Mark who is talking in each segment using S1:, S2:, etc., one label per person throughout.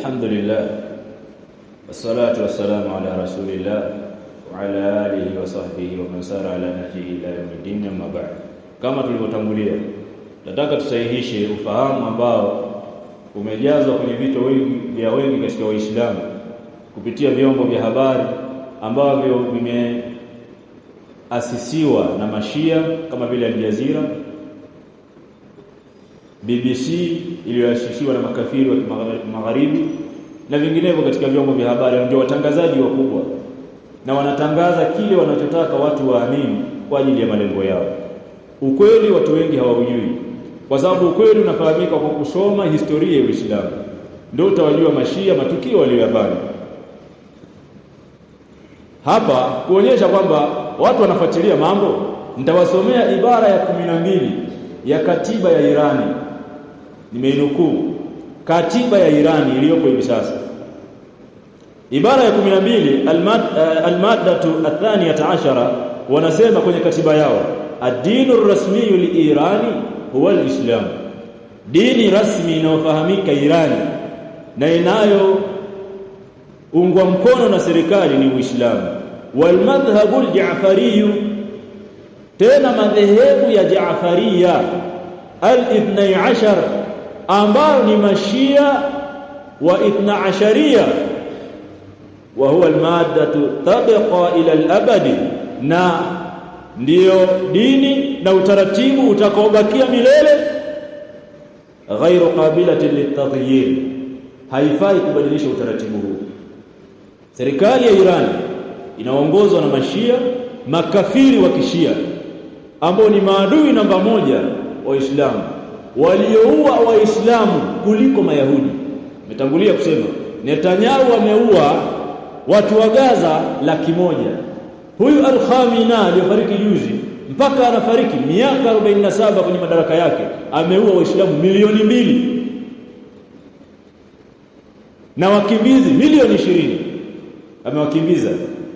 S1: Alhamdulillah wassalatu wassalamu ala rasulillah wa ala alihi wa sahbihi wa man sara ala nahjihi ila yawmiddin, amma ba'd. Kama tulivyotangulia, nataka tusahihishe ufahamu ambao umejazwa kwenye vitu vya wengi katika Waislamu kupitia vyombo vya habari ambavyo vimeasisiwa na Mashia kama vile Al Jazeera, BBC iliyoasisiwa na makafiri wa magharibi na vinginevyo katika vyombo vya habari. Ndio watangazaji wakubwa na wanatangaza kile wanachotaka watu waamini kwa ajili ya malengo yao. Ukweli watu wengi hawaujui, kwa sababu ukweli unafahamika kwa kusoma historia ya Uislamu. Ndio utawajua Mashia matukio waliyofanya. Hapa kuonyesha kwamba watu wanafuatilia mambo, nitawasomea ibara ya 12 ya katiba ya Irani. Nimeinukuu katiba ya Irani iliyopo hivi sasa. Ibara ya 12 al-maddatu athaniyata ashara, wanasema kwenye katiba yao, ad-dinu rasmiyu li-Irani huwa al-Islam. Dini rasmi inayofahamika Irani na inayo ungwa mkono na serikali ni Uislamu. Wal madhhabu al-Ja'fari, tena madhehebu ya Ja'fariya al-ithnai ashar, ambao ni Mashia wa ithna ashariya, wa huwa al-maddatu tabqa ila al-abadi, na ndio dini na utaratibu utakaobakia milele, ghairu qabilatin litaghyir, haifai kubadilisha utaratibu huu. Serikali ya Iran inaongozwa na Mashia, makafiri wa Kishia ambao ni maadui namba 1 wa Uislamu, walioua Waislamu kuliko Mayahudi. Nimetangulia kusema Netanyahu ameua watu wa Gaza 100,000. Huyu Al-Khamenei aliyofariki juzi, mpaka anafariki miaka 47 kwenye madaraka yake, ameua Waislamu milioni 2 na wakimbizi milioni 20 amewakimbiza,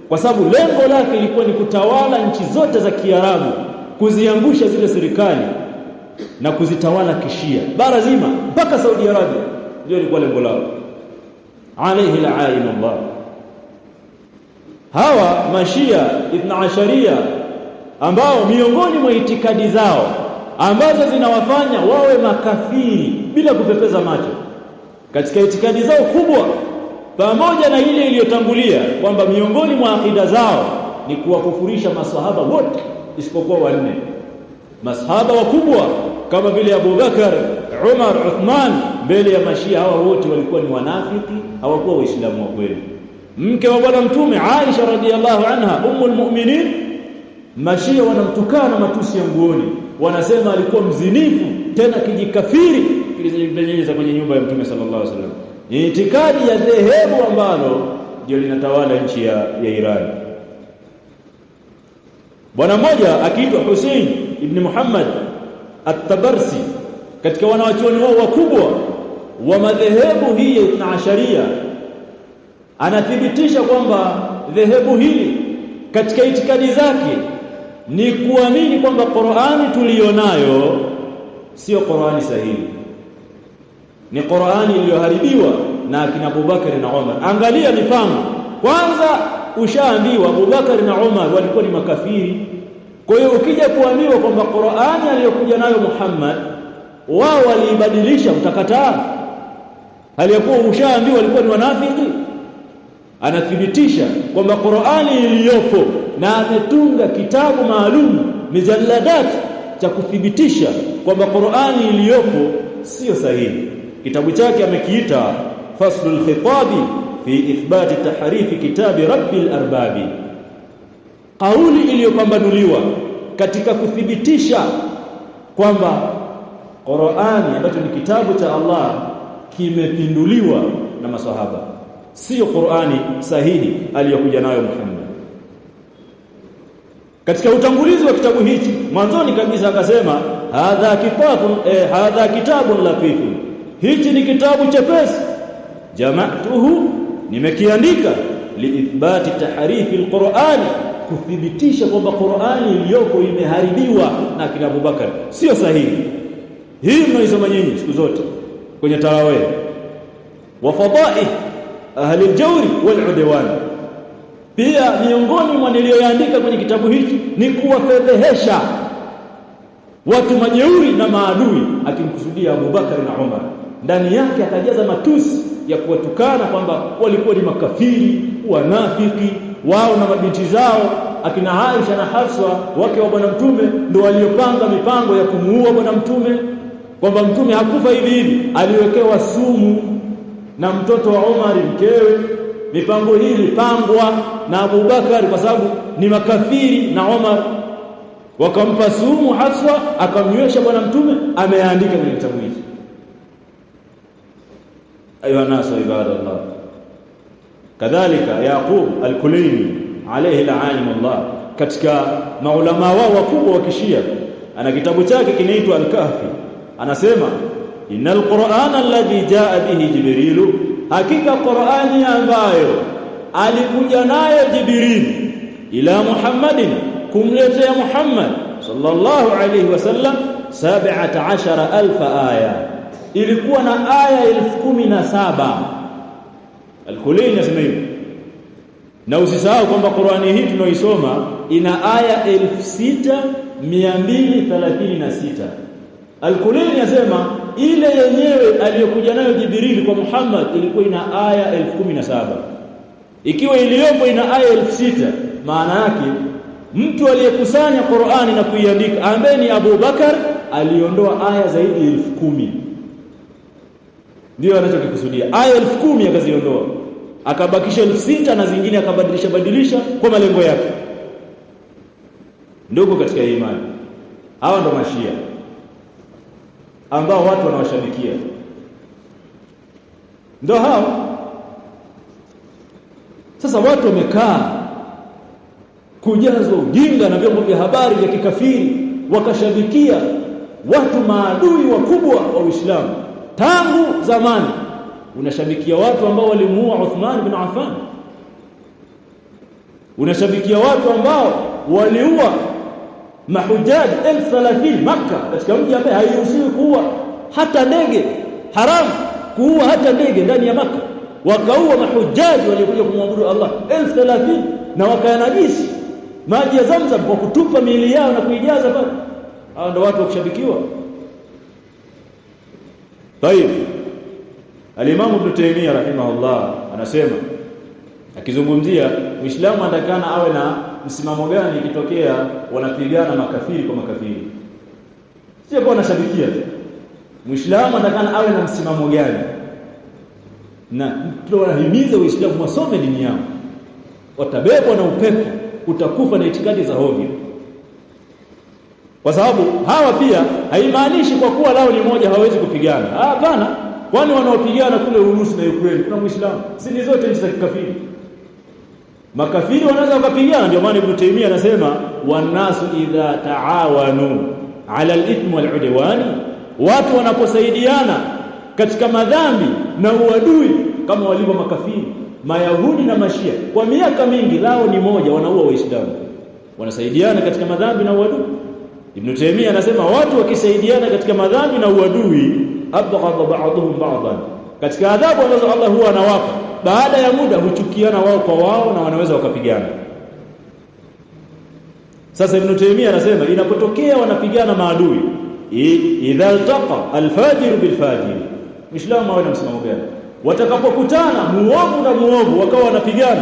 S1: kwa sababu lengo lake lilikuwa ni kutawala nchi zote za Kiarabu, kuziangusha zile serikali na kuzitawala Kishia bara zima mpaka Saudi Arabia. Ndio ilikuwa lengo lao, alayhi la'inullah. Hawa Mashia Ibn Asharia ambao miongoni mwa itikadi zao ambazo zinawafanya wawe makafiri bila kupepeza macho, katika itikadi zao kubwa, pamoja na ile iliyotangulia kwamba miongoni mwa akida zao ni kuwakufurisha maswahaba wote isipokuwa 4. Masahaba wakubwa kama vile Abu Bakar, Umar, Uthman, mbele ya Mashia hawa wote walikuwa ni wanafiki, hawakuwa Waislamu wa kweli. Mke wa Bwana Mtume Aisha radhiallahu anha, ummul mu'minin, Mashia wanamtukana matusi ya nguoni, wanasema alikuwa mzinifu tena kijikafiri kilichojipenyeza kwenye nyumba ya Mtume sallallahu alaihi wasallam. Ni itikadi ya dhehebu ambalo ndio linatawala nchi ya Iran. Bwana mmoja akiitwa Hussein ibn Muhammad at-Tabarsi, katika wanawachuoni wao wakubwa wa madhehebu hii ya Ithna Asharia, anathibitisha kwamba dhehebu hili katika itikadi zake ni kuamini kwamba Qur'ani tulionayo sio Qur'ani sahihi, ni Qur'ani iliyoharibiwa na akina Abu Bakar na Umar. Angalia mifano. Kwanza ushaambiwa Abu Bakar na Umar walikuwa ni makafiri. Kwa hiyo ukija kuambiwa kwamba Qur'ani aliyokuja nayo Muhammad wao waliibadilisha, utakataa, hali ya kuwa ushaambiwa walikuwa ni wanafiki. Anathibitisha kwamba Qur'ani iliyopo, na ametunga kitabu maalum mijalladat cha kuthibitisha kwamba Qur'ani iliyopo sio sahihi. Kitabu chake amekiita Faslul Khitabi fi ithbati tahrifi kitabi Rabbil Arbabi, kauli iliyopambanuliwa katika kuthibitisha kwamba Qur'ani ambacho ni kitabu cha Allah kimepinduliwa na maswahaba, sio Qur'ani sahihi aliyokuja nayo Muhammad. Katika utangulizi wa kitabu hichi mwanzoni kabisa akasema hadha kitabun latifun, hichi ni kitabu chepesi, jama'tuhu, nimekiandika, liithbati tahrifi alqur'ani, kuthibitisha kwamba Qur'ani iliyoko imeharibiwa na kina Abu Bakar, sio sahihi. Hii mnaisoma nyinyi siku zote kwenye tarawih. wa fadaih ahli al-jawr wal-udwan. Pia miongoni mwa niliyoandika kwenye kitabu hiki ni kuwafedhehesha watu majeuri na maadui, akimkusudia Abu Bakar na Umar. Ndani yake akajaza matusi ya kuwatukana kwamba walikuwa ni makafiri, wanafiki, wao na mabinti zao akina Aisha na Hafsa wake wa bwana mtume ndio waliopanga mipango ya kumuua bwana mtume, kwamba mtume hakufa hivi hivi, aliwekewa sumu na mtoto wa Umar mkewe. Mipango hii ilipangwa na Abu Bakar kwa sababu ni makafiri na Umar, wakampa sumu Hafsa, akamnywesha bwana mtume. Ameandika kwenye kitabu hiki. Ayuha nasu ibadallah, kadhalika Yaqub al-Kulaini alayhi la'anullah, katika maulama wao wakubwa wa Kishia, ana kitabu chake kinaitwa Al-Kahfi. Anasema innal Qur'ana alladhi jaa bihi Jibrilu, hakika Qur'ani ambayo alikuja nayo Jibril ila Muhammadin, kumletea Muhammad sallallahu alayhi wasallam, 17,000 aya, ilikuwa na aya 17,000. Al-Kulaini anasema hivyo. Na usisahau kwamba Qur'ani hii tunaoisoma ina aya 6,236. Al-Kulaini anasema ile yenyewe aliyokuja nayo Jibril kwa Muhammad ilikuwa ina aya 17,000. Ikiwa iliyopo ina aya 6,000, maana yake mtu aliyekusanya Qur'ani na kuiandika ambaye ni Abu Bakar aliondoa aya zaidi ya 10,000. Ndio anachokikusudia, aya 10,000 akaziondoa, akabakisha 6,000 na zingine akabadilisha kwa malengo yake. Ndugu katika imani, hawa ndo Mashia ambao watu wanawashabikia, ndio hao. Sasa watu wamekaa kujazwa ujinga na vyombo vya habari vya kikafiri, wakashabikia watu maadui wakubwa wa Uislamu tangu zamani. Unashabikia watu ambao walimuua Uthman bin Affan, unashabikia watu ambao waliua mahujaji 30,000 Makkah, katika mji ambaye hairuhusiwi kuua hata ndege, haramu kuua hata ndege ndani ya Makkah. Wakaua mahujaji waliokuja kumwabudu Allah 30,000 na wakayanajisi maji ya Zamzam kwa kutupa miili yao na kuijaza pale. Hao ndio watu wa kushabikiwa. Tayeb, Al-Imam Ibn Taymiyyah rahimahullah anasema, akizungumzia Muislamu atakana awe na msimamo gani ikitokea wanapigana makafiri kwa makafiri. Sio kwa wanashabikia. Muislamu atakana awe na msimamo gani? Na tunahimiza Waislamu wasome dini yao. Watabebwa na upepo, utakufa na itikadi za hovyo. Kwa sababu hawa pia haimaanishi kwa kuwa lao ni moja hawezi kupigana. Hapana, kwani wanaopigana kule Urusi na Ukraine kuna Muislamu? Si ni zote nchi za kikafiri. Makafiri wanaweza wakapigana. Ndio maana Ibn Taymiyyah anasema wanasu idha taawanu ala al-ithmi wal-udwani, watu wanaposaidiana katika madhambi na uadui kama walivyo makafiri. Mayahudi na Mashia kwa miaka mingi lao ni moja, wanaua Waislamu, wanasaidiana katika madhambi na uadui. Ibn Taymiyyah anasema watu wakisaidiana katika madhambi na uadui, abghadha ba'dhum ba'dhan, katika adhabu ambazo Allah huwa anawapa, baada ya muda huchukiana wao kwa wao na wanaweza wakapigana. Sasa Ibn Taymiyyah anasema inapotokea wanapigana maadui, idha altaqa alfajir bilfajir, Muislamu awe na msimamo gani? Watakapokutana muovu na muovu wakawa wanapigana,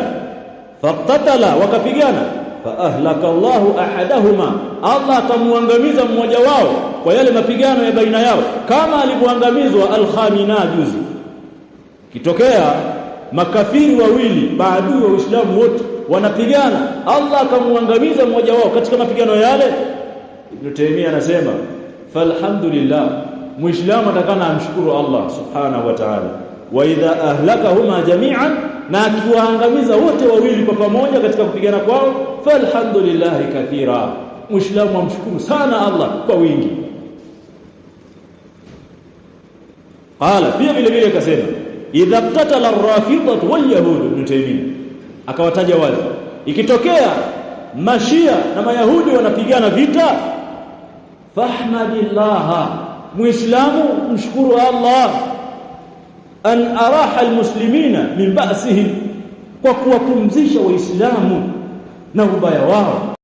S1: faqtatala, wakapigana, fa ahlaka Allahu ahadahuma, Allah akamwangamiza mmoja wao kwa yale mapigano ya baina yao, kama alivyoangamizwa Al-Khamina juzi. Kitokea makafiri wawili maadui wa Uislamu wote wanapigana, Allah akamwangamiza mmoja wao katika mapigano yale, Ibn Taymiyyah anasema falhamdulillah, Muislamu atakana amshukuru Allah subhanahu wa ta'ala, wa idha ahlakahuma jami'an, na akiwaangamiza wote wawili kwa pamoja katika kupigana kwao, falhamdulillah kathira, Muislamu amshukuru sana Allah kwa wingi. Qala, pia vile vile akasema idha qatala ar-rafidatu wal yahud, Ibn Taymiyyah akawataja wazi, ikitokea Mashia na Mayahudi wanapigana vita, fahmadillah, Muislamu mshukuru Allah, an araha almuslimina min ba'sihim, kwa kuwapumzisha waislamu na ubaya wao.